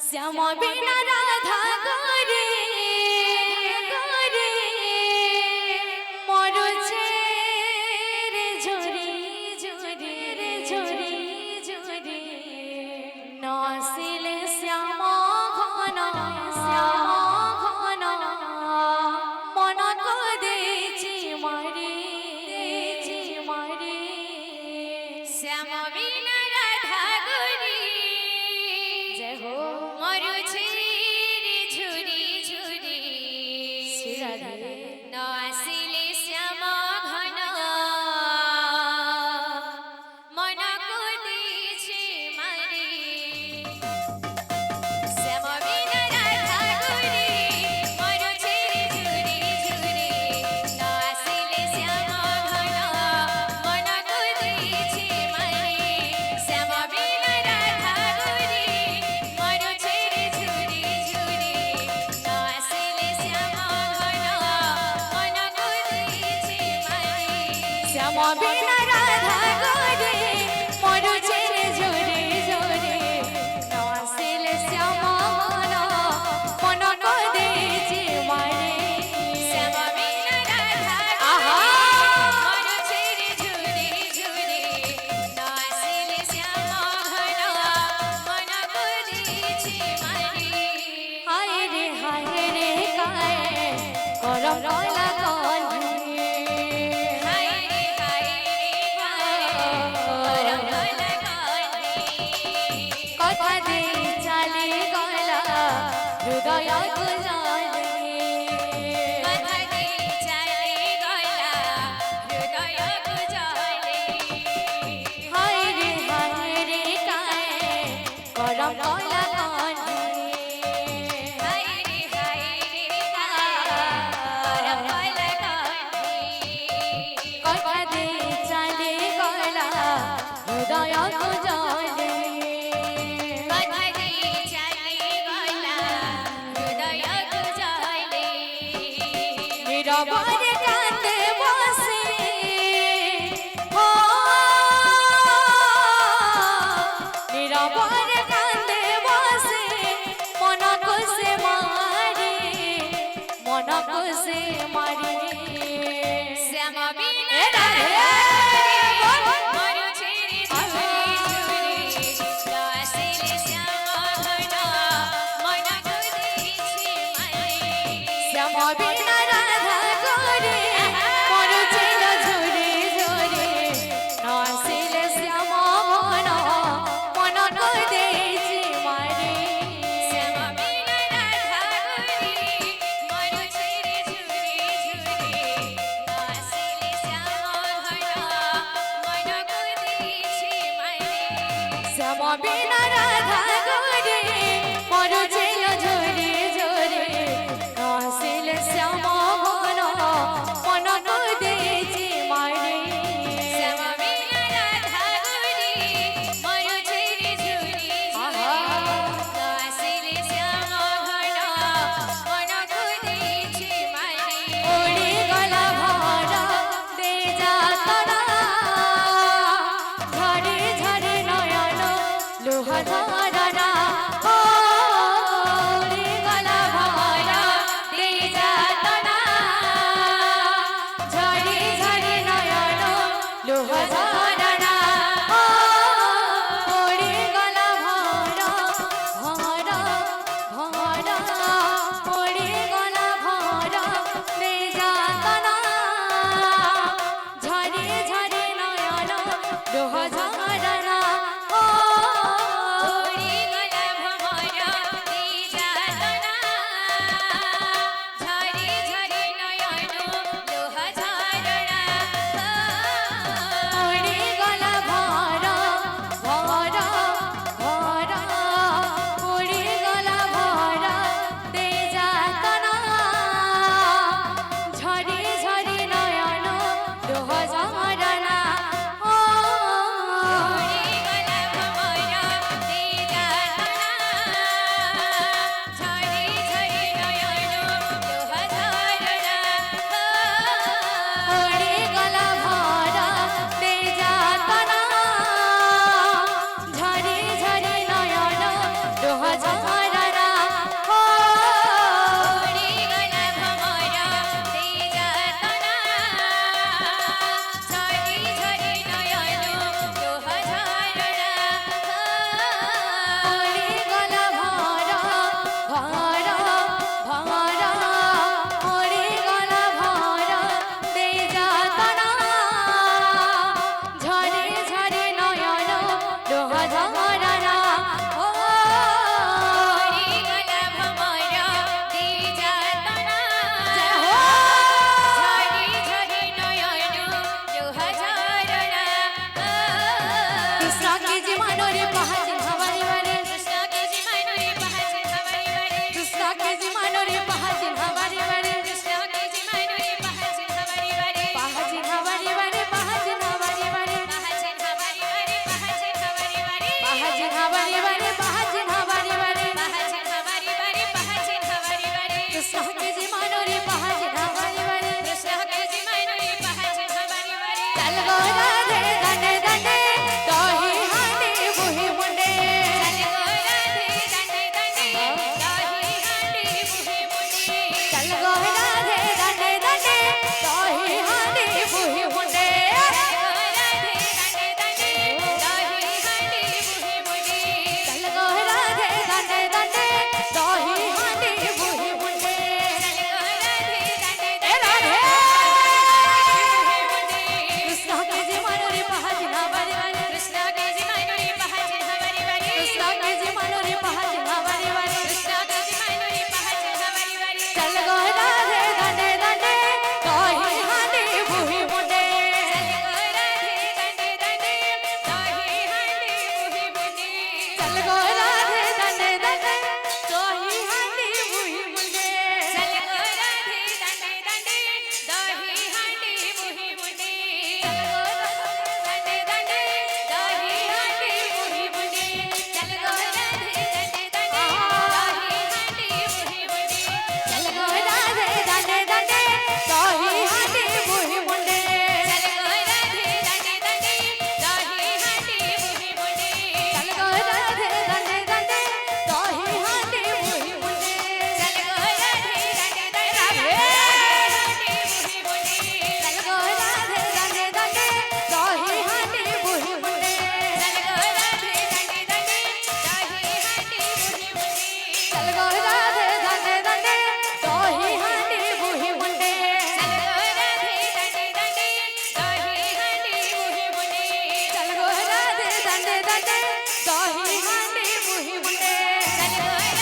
শ্যামা বিনা রাধা করে মরছে রে ঝরি ঝরি রে ঝরি ঝরি নসিলে শ্যামা ঘন মন কদেছি মারি শ্যামা বিনা রাধা করে জয় হো মরছে রে ঝুরি ঝুরি ন আসিলে শ্যামা ঘন মন কদিছে মারি শ্যামা বিনা রাধা করে মরছে রে ঝুরি ঝুরি ন আসিলে শ্যামা ঘন মন কদিছে মারি শ্যামা বিনা রাধা করে মরছে রে ঝুরি ঝুরি ন আসিলে শ্যামা ঘন মন কদিছে মারি শ্যামা বিনা রাধা করে মরছে রে ঝুরি ঝুরি ন আসিলে শ্যামা ঘন মন কদিছে মারি শ্যামা বিনা রাধা মরছে রে ঝুরি ঝুরি ন আসিলে শ্যামা ঘন মন কদিছে মারি হায় রে কায় করম কলা কলি হায় রে কায় করম কলা কলি কথা দে চালে গলা হৃদয় গুলালে কথা দে চালে গলা হৃদয় গুলালে হায় রে কায় করম কলা কলি হায় রে কায় করম কলা কলি কথা দে চালে গলা হৃদয় গুলালে কথা দে চালে গলা হৃদয় গুলালে নীরবরে কাঁদে বসে ও নীরবরে কাঁদে বসে মন কষে মারি শ্যামা বিনা রাধা মরছে রে ঝুরি ঝুরি ন আসিলে শ্যামা ঘন মন কদিছে মারি শ্যামা বিনা